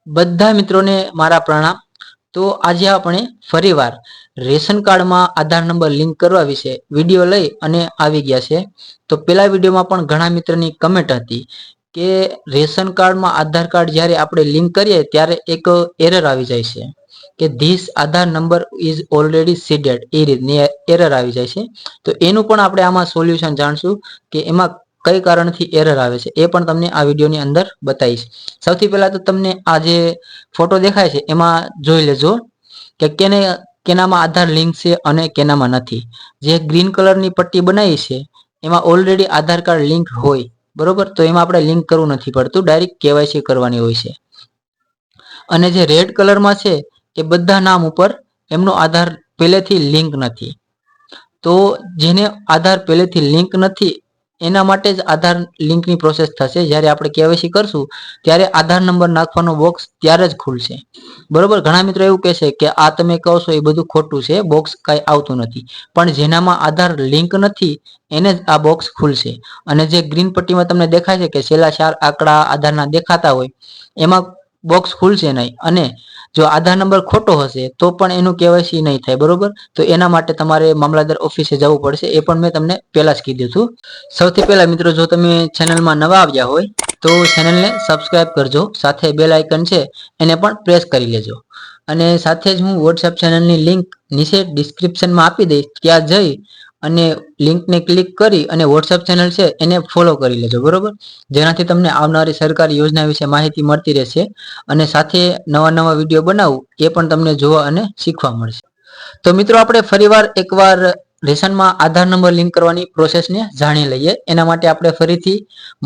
બધા મિત્રોને મારા પ્રણામ। તો આજે આપણે ફરીવાર રેશન કાર્ડમાં આધાર નંબર લિંક કરવા વિશે વિડીયો લઈ અને આવી ગયા છે। તો પેલા વિડીયોમાં પણ ઘણા મિત્રોની કમેન્ટ હતી કે રેશન કાર્ડમાં આધાર કાર્ડ જ્યારે આપણે લિંક કરીએ ત્યારે એક એરર આવી જાય છે કે this Aadhaar number is already seeded, એ રીતની એરર આવી જાય છે। તો એનું પણ આપણે આમાં સોલ્યુશન જાણશું કે એમાં કઈ કારણથી એરર આવે છે, એ પણ તમને આ વિડીયોની અંદર બતાવીશ। સૌથી પહેલા તો તમને આ જે ફોટો દેખાય છે એમાં જોઈ લેજો કે કેનામાં આધાર લિંક છે અને કેનામાં નથી। જે ગ્રીન કલરની પટ્ટી બનાવી છે એમાં ઓલરેડી આધાર કાર્ડ લિંક હોય, બરોબર। તો એમાં આપણે લિંક કરવું નથી પડતું, ડાયરેક્ટ કેવાયસી કરવાની હોય છે। અને જે રેડ કલરમાં છે એ બધા નામ ઉપર એમનો આધાર પહેલેથી લિંક નથી। તો જેને આધાર પહેલેથી લિંક નથી એના માટે જ આધાર લિંકની પ્રોસેસ થશે। જ્યારે આપણે કેવાયસી કરશું ત્યારે આધાર નંબર નાખવાનો બોક્સ ત્યારે જ ખુલશે, બરોબર। ઘણા મિત્રો એવું કહેશે કે આ તમે કહો છો એ બધું ખોટું છે, બોક્સ કાંઈ આવતું નથી, પણ જેનામાં આધાર લિંક નથી એને જ આ બોક્સ ખુલશે। અને જે ગ્રીન પટ્ટીમાં તમને દેખાય છે કે છેલ્લા 4 આંકડા આધારના દેખાતા હોય એમાં બોક્સ ખુલશે નહીં। અને જો આધાર નંબર ખોટો હશે તો પણ એનું કેવાયસી નહીં થાય, બરોબર। તો એના માટે તમારે મામલતદાર ઓફિસે જવું પડશે, એ પણ મેં તમને પહેલા જ કીધું હતું। સૌથી પહેલા મિત્રો જો તમે ચેનલમાં નવા આવ્યા હોય તો ચેનલને સબસ્ક્રાઇબ કરજો, સાથે બેલ આઇકન છે એને પણ પ્રેસ કરી લેજો। અને સાથે જ હું WhatsApp ચેનલની લિંક નીચે ડિસ્ક્રિપ્શનમાં આપી દઈશ, ત્યાં જઈ અને લિંકને ક્લિક કરી અને WhatsApp ચેનલ છે એને ફોલો કરી લેજો, બરોબર। જેનાથી તમને આવનારી સરકારી યોજના વિશે માહિતી મળતી રહેશે અને સાથે નવા વિડીયો બનાવું એ પણ તમને જોવા અને શીખવા મળશે। તો મિત્રો આપણે ફરીવાર એકવાર રેશનમાં આધાર નંબર લિંક કરવાની પ્રોસેસને જાણી લઈએ। એના માટે આપણે ફરીથી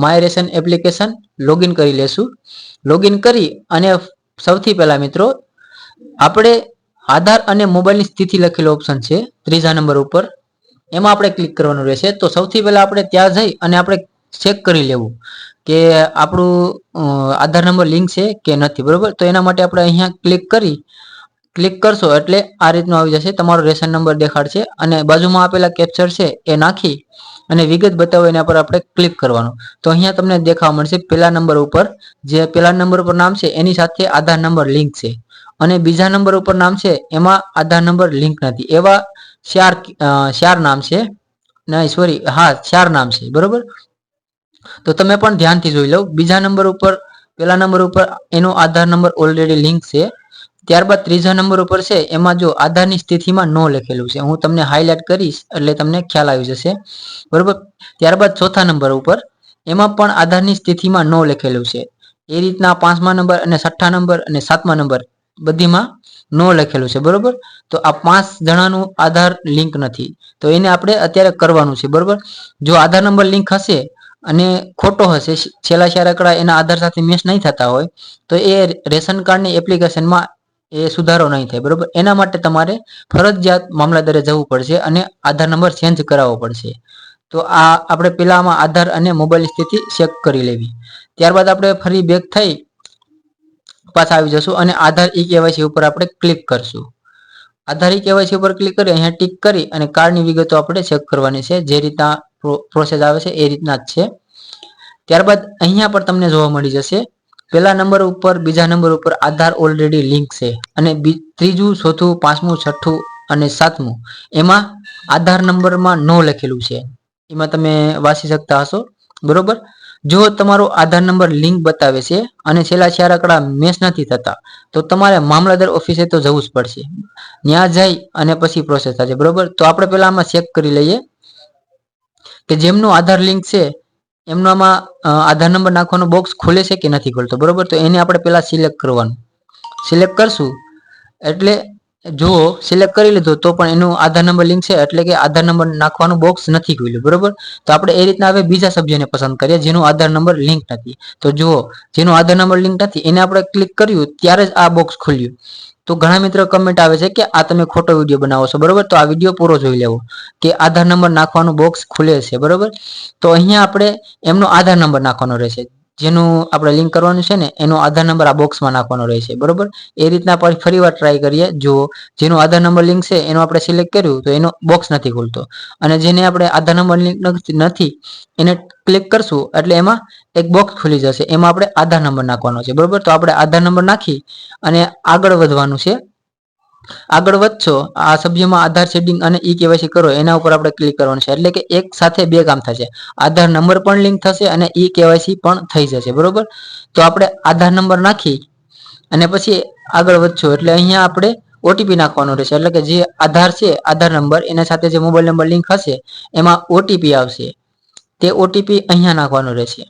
માય રેશન એપ્લિકેશન લોગિન કરી લેશું। લોગિન કરી અને સૌથી પહેલા મિત્રો આપણે આધાર અને મોબાઈલની સ્થિતિ લખેલો ઓપ્શન છે ત્રીજા નંબર ઉપર, એમાં આપણે ક્લિક કરવાનું રહેશે। તો સૌથી પહેલા આપણે ત્યાં જઈ અને આપણે ચેક કરી લેવું કે આપણું આધાર નંબર લિંક છે કે નથી, બરોબર। તો એના માટે આપણે અહીંયા ક્લિક કરશો એટલે આ રીતનું આવી જશે, તમારો રેશન નંબર દેખાડશે અને બાજુમાં આપેલા કેપ્ચર છે એ નાખી અને વિગત બતાવો એના પર આપણે ક્લિક કરવાનું। તો અહીંયા તમને દેખાવા મળશે પેલા નંબર ઉપર જે પેલા નંબર ઉપર નામ છે એની સાથે આધાર નંબર લિંક છે અને બીજા નંબર ઉપર નામ છે એમાં આધાર નંબર લિંક નથી, એવા ચાર નામ છે, નહીં સોરી, હા 4 નામ છે, બરોબર। તો તમે પણ ધ્યાનથી જોઈ લો, બીજા નંબર ઉપર પેલા નંબર ઉપર એનો આધાર નંબર ઓલરેડી લિંક છે। ત્યારબાદ ત્રીજા નંબર ઉપર છે એમાં જો આધારની સ્થિતિમાં નો લખેલું છે, હું તમને હાઇલાઇટ કરીશ એટલે તમને ખ્યાલ આવી જશે, બરોબર। ત્યારબાદ ચોથા નંબર ઉપર એમાં પણ આધારની સ્થિતિમાં નો લખેલું છે। એ રીતના 5મા નંબર અને 6ઠ્ઠા નંબર અને 7મા નંબર બધીમાં નો લખેલું છે, બરોબર। તો આ 5 જણાનું આધાર લિંક નથી, તો એને આપણે અત્યારે કરવાનું છે, બરોબર। જો આધાર નંબર લિંક હશે અને ખોટો હશે, છેલ્લા 4 આંકડા એના આધાર સાથે મેચ નહીં થતા હોય તો એ રેશન કાર્ડની એપ્લિકેશનમાં એ સુધારો નહીં થાય, બરોબર। એના માટે તમારે ફરજિયાત મામલતદારે જવું પડશે અને આધાર નંબર ચેન્જ કરાવવો પડશે। તો આ આપણે પેલામાં આધાર અને મોબાઈલની સ્થિતિ ચેક કરી લેવી। ત્યારબાદ આપણે ફરી બેક થઈ પાછા આવી જશું અને આધાર ઈ કેવાયસી ઉપર આપણે ક્લિક કરશું। આધાર ઈ કેવાયસી ઉપર ક્લિક કરી અહીંયા ટીક કરી અને કાર્ડની વિગતો આપણે ચેક કરવાની છે, જે રીતના પ્રોસેસ આવે છે એ રીતના જ છે। ત્યારબાદ અહીંયા પણ તમને જોવા મળી જશે પેલા નંબર ઉપર બીજા નંબર ઉપર આધાર ઓલરેડી લિંક છે અને ત્રીજું ચોથું 5મું 6ઠ્ઠું અને 7મું એમાં આધાર નંબરમાં નો લખેલું છે, એમાં તમે વાંચી શકતા હશો, બરોબર। જો તમારો આધાર નંબર લિંક બતાવે છે અને છેલ્લા 4 આંકડા મેચ નથી થતા તો તમારે મામલતદાર ઓફિસે તો જવું જ પડશે, ત્યાં જઈ અને પછી પ્રોસેસ થશે, બરોબર। તો આપણે પહેલા આમાં ચેક કરી લઈએ કે જેમનું આધાર લિંક છે એમનામાં આધાર નંબર નાખવાનો બોક્સ ખુલે છે કે નથી ખુલતો, બરોબર। તો એને આપણે પહેલા સિલેક્ટ કરવાનું, સિલેક્ટ કરશું એટલે જો સિલેક્ટ કરી લીધું તો પણ એનું આધાર નંબર લિંક છે એટલે કે આધાર નંબર નાખવાનું બોક્સ નથી ખુલ્યું, બરોબર। તો આપણે એ રીતના હવે બીજા સભ્યને પસંદ કરીએ જેનું આધાર નંબર લિંક નથી। તો જુઓ જેનો આધાર નંબર લિંક નથી એને આપણે ક્લિક કર્યું ત્યારે જ આ બોક્સ ખુલ્યું। તો ઘણા મિત્રો કમેન્ટ આવે છે કે આ તમે ખોટો વિડીયો બનાવો છો, બરોબર। તો આ વિડીયો પૂરો જોઈ લેવો કે આધાર નંબર નાખવાનું બોક્સ ખુલે છે, બરોબર। તો અહીંયા આપણે એમનો આધાર નંબર નાખવાનો રહેશે, જેનું આપણે લિંક કરવાનું છે ને એનો આધાર નંબર આ બોક્સમાં નાખવાનો રહેશે, બરોબર। એ રીતના ફરીવાર ટ્રાય કરીએ, જો જેનો આધાર નંબર લિંક છે એનો આપણે સિલેક્ટ કર્યું તો એનો બોક્સ નથી ખુલતો અને જેને આપણે આધાર નંબર લિંક નથી એને ક્લિક કરશું એટલે એમાં એક બોક્સ ખુલી જશે, એમાં આપણે આધાર નંબર નાખવાનો છે, બરોબર. તો આપણે આધાર નંબર નાખી અને આગળ વધવાનું છે. આગળ વધશો, આ સભ્યમાં આધાર શેડિંગ અને ઈ કેવાયસી કરો, એના ઉપર આપણે ક્લિક કરવાનું છે. એટલે કે એક સાથે બે કામ થશે, આધાર નંબર પણ લિંક થશે અને ઈ કેવાયસી પણ થઈ જશે, બરોબર. તો આપણે આધાર નંબર નાખી અને પછી આગળ વધશો એટલે અહીંયા આપણે ઓટીપી નાખવાનો રહેશે. એટલે કે જે આધાર છે, આધાર નંબર એના સાથે જે મોબાઈલ નંબર લિંક હશે એમાં ઓટીપી આવશે, તે ઓટીપી અહીંયા નાખવાનો રહેશે.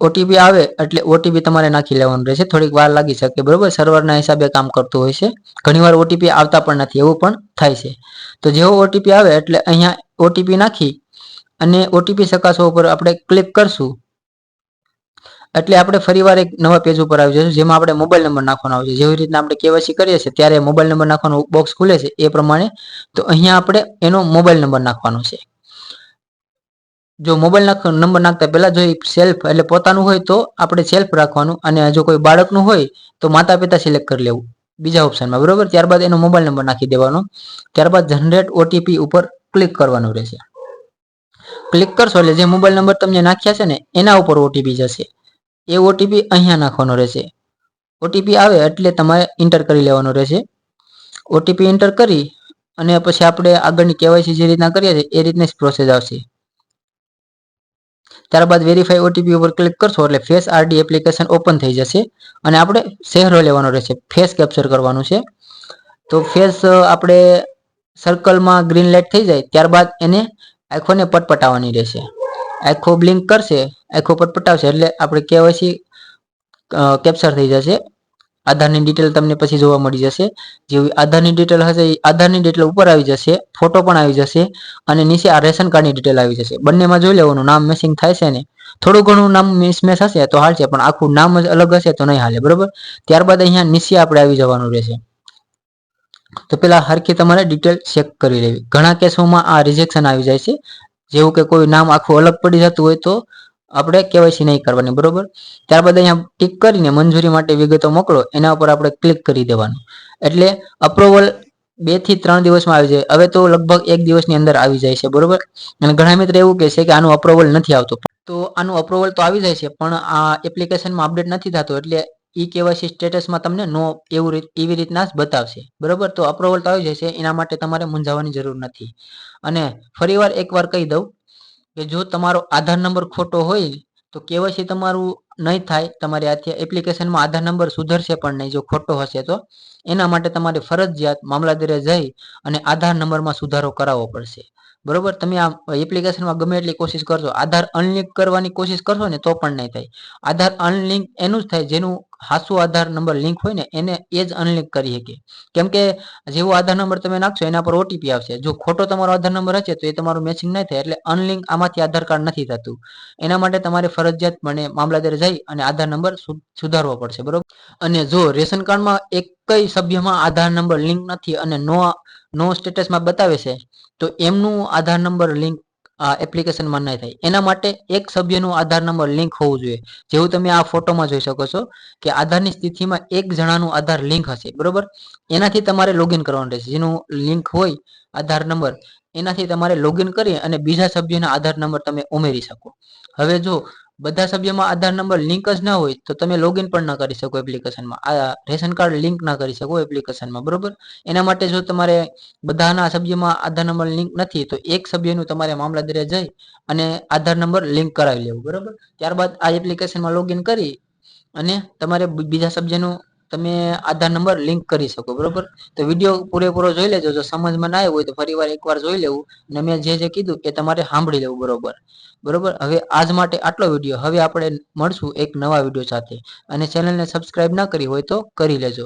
ઓટીપી આવે એટલે ઓટીપી તમારે નાખી લેવાનું રહેશે. થોડીક વાર લાગી શકે, બરોબર. સર્વરના હિસાબે કામ કરતું હોય છે, ઘણીવાર ઓટીપી આવતા પણ નથી, એવું પણ થાય છે. તો જેવો ઓટીપી આવે એટલે અહીંયા ઓટીપી નાખી અને ઓટીપી ચકાસવા ઉપર આપણે ક્લિક કરશું એટલે આપણે ફરીવાર એક નવા પેજ ઉપર આવી જશું, જેમાં આપણે મોબાઈલ નંબર નાખવાનો આવશે. જેવી રીતના આપણે કેવાયસી કરીએ છીએ ત્યારે મોબાઈલ નંબર નાખવાનો બોક્સ ખુલે છે એ પ્રમાણે. તો અહીંયા આપણે એનો મોબાઈલ નંબર નાખવાનો છે. જો મોબાઈલ નંબર નાખતા પહેલા જો સેલ્ફ એટલે પોતાનું હોય તો આપણે સેલ્ફ રાખવાનું, અને જો કોઈ બાળકનું હોય તો માતા પિતા સિલેક્ટ કરી લેવું બીજા ઓપ્શનમાં, બરોબર. ત્યારબાદ એનો મોબાઈલ નંબર નાખી દેવાનો. ત્યારબાદ જનરેટ ઓટીપી ઉપર ક્લિક કરવાનું રહેશે. ક્લિક કરશો એટલે જે મોબાઈલ નંબર તમને નાખ્યા છે ને એના ઉપર ઓટીપી જશે. એ ઓટીપી અહીંયા નાખવાનો રહેશે. ઓટીપી આવે એટલે તમારે એન્ટર કરી લેવાનો રહેશે. ઓટીપી એન્ટર કરી અને પછી આપણે આગળની કેવાયસી જે રીતના કરીએ છીએ એ રીતની જ પ્રોસેસ આવશે. ત્યારબાદ વેરીફાઈ ઓટીપી ઉપર ક્લિક કરશો એટલે ફેસ આરડી એપ્લિકેશન ઓપન થઈ જશે અને આપણે ચહેરો લેવાનો રહેશે, ફેસ કેપ્ચર કરવાનું છે. તો ફેસ આપણે સર્કલમાં ગ્રીન લાઇટ થઈ જાય ત્યારબાદ એને આંખોને પટપટાવવાની રહેશે. આંખો બ્લિંક કરશે, આંખો પટપટાવશે એટલે આપણે કેવાયસી કેપ્ચર થઈ જશે. આધારની ડિટેલ તમને પછી જોવા મળી જશે. જેવી આધારની ડિટેલ હશે એ આધારની ડિટેલ ઉપર આવી જશે, ફોટો પણ આવી જશે અને નીચે આ રેશન કાર્ડની ડિટેલ આવી જશે. બંનેમાં જોઈ લેવાનું નામ મેચિંગ થાય છે ને, થોડું ઘણું નામ મિસમેચ હશે તો હાલશે, પણ આખું નામ જ અલગ હશે તો નહીં હાલે, બરોબર. ત્યારબાદ અહીંયા નીચે આપણે આવી જવાનું રહેશે. તો પેલા હરખી તમારે ડિટેલ ચેક કરી લેવી. ઘણા કેસોમાં આ રિજેક્શન આવી જાય છે, જેવું કે કોઈ નામ આખું અલગ પડી જતું હોય તો આપણે કેવાયસી નહીં કરવાની, બરોબર. ત્યારબાદ અહીંયા ટિક કરીને મંજૂરી માટે વિગતો મોકલો એના ઉપર આપણે ક્લિક કરી દેવાનું. એટલે અપ્રુવલ 2 થી 3 દિવસમાં આવી જાય. હવે તો લગભગ 1 દિવસની અંદર આવી જાય છે, બરોબર. અને ઘણા મિત્ર એવું કહે છે કે આનું અપ્રુવલ નથી આવતું, તો આનું અપ્રુવલ તો આવી જાય છે પણ આ એપ્લિકેશનમાં અપડેટ નથી થતું, એટલે ઈ કેવાયસી સ્ટેટસમાં તમને નો એવી રીતના જ બતાવશે, બરોબર. તો અપ્રુવલ તો આવી જાય છે, એના માટે તમારે મૂંઝાવાની જરૂર નથી. અને ફરીવાર એકવાર કહી દઉં કે જો તમારો આધાર નંબર ખોટો હોય તો કેવાયસી તમારું નહીં થાય. તમારે આથી એપ્લિકેશનમાં આધાર નંબર સુધરશે પણ નહીં જો ખોટો હશે તો. એના માટે તમારે ફરજિયાત મામલતદારે જઈ અને આધાર નંબરમાં સુધારો કરાવવો પડશે, બરોબર. તમે આ એપ્લિકેશનમાં ગમે એટલી કોશિશ કરશો, આધાર અનલિંક કરવાની કોશિશ કરશો ને તો પણ નહીં થાય. આધાર અનલિંક એનું જ થાય જેનું હાસુ આધાર નંબર લિંક હોય ને એને એ જ અનલિંક કરી શકે. કેમ કે જેવો આધાર નંબર તમે નાખશો એના પર ઓટીપી આવશે. જો ખોટો તમારો આધાર નંબર હશે તો એ તમારું મેચિંગ નહીં થાય, એટલે અનલિંક આમાંથી આધાર કાર્ડ નથી થતું. એના માટે તમારે ફરજિયાત મને મામલતદારે જઈ અને આધાર નંબર સુધારવો પડશે, બરોબર. અને જો રેશન કાર્ડમાં એક કઈ સભ્યમાં આધાર નંબર લિંક નથી અને નો સ્ટેટસમાં બતાવે છે તો એમનું આધાર નંબર લિંક આ એપ્લિકેશનમાં નહીં થાય. એના માટે એક સભ્યનું આધાર નંબર લિંક હોવું જોઈએ. જેવું તમે આ ફોટોમાં જોઈ શકો છો કે આધારની સ્થિતિમાં એક જણાનું આધાર લિંક હશે, બરોબર. એનાથી તમારે લોગિન કરવાનું રહેશે. જેનું લિંક હોય આધાર નંબર એનાથી તમારે લોગિન કરી અને બીજા સભ્યના આધાર નંબર તમે ઉમેરી શકો. હવે જો બધા સભ્યોમાં આધાર નંબર લિંક જ ના હોય તો તમે લોગિન પણ ના કરી શકો એપ્લિકેશનમાં. આ રેશન કાર્ડ લિંક ના કરી શકો એપ્લિકેશનમાં, બરોબર. એના માટે જો તમારે બધાના સભ્યમાં આધાર નંબર લિંક નથી તો એક સભ્યનું તમારે મામલતદારે જઈ અને આધાર નંબર લિંક કરાવી લેવું, બરોબર. ત્યારબાદ આ એપ્લિકેશનમાં લોગિન કરી અને તમારે બીજા સભ્યનું તમે આધાર નંબર લિંક કરી શકો, બરોબર. તો વિડીયો પૂરેપૂરો જોઈ લેજો. જો સમજમાં ના આવ્યો હોય તો ફરીવાર એકવાર જોઈ લેવું અને મેં જે કીધું એ તમારે સાંભળી લેવું, બરોબર. હવે આજ માટે આટલો વિડીયો. હવે આપણે મળશું એક નવા વિડીયો સાથે, અને ચેનલને સબસ્ક્રાઇબ ના કરી હોય તો કરી લેજો.